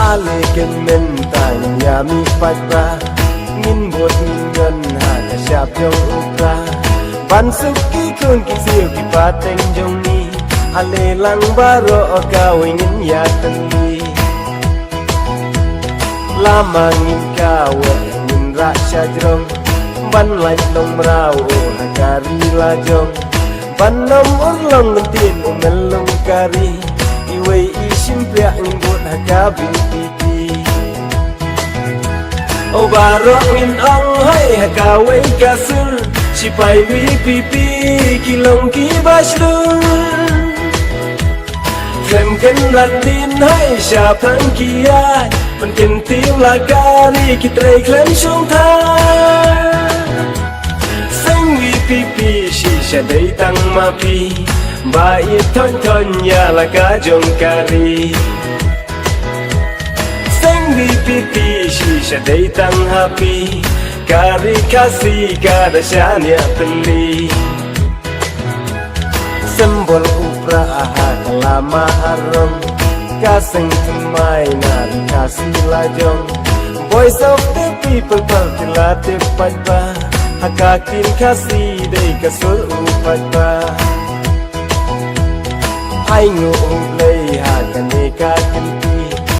ale ken men tai ya mi patra ngin bot ngin ha ka siap jong upra ban suki kun ki siu ki pateng jong ni ale lang baro ka wingin ya tali lama ngin ka we ngin ra sha jong ban lai long rao ha kari la jong ban nom ur long tin mel long kari iwei isim pia ngin bot ha ka bi o baro in ong hai ha ka wei ka sur si pai wi pi ki long ki bashlu kem ken ran din hai sha phan ki ai man ken tim la ka ni ki trei klem shong tha sing wi pi si sha dei tang ma pi ba i thon thon ya la ka jong kari pi shisha day tang happy kari kasi kada shania teli sembol upra aha kalama arong kaseng tumai nari kasi lajong voice of the people partilate pagba hakakin kasi day kasul upagba ay ngu ublay hakane kakin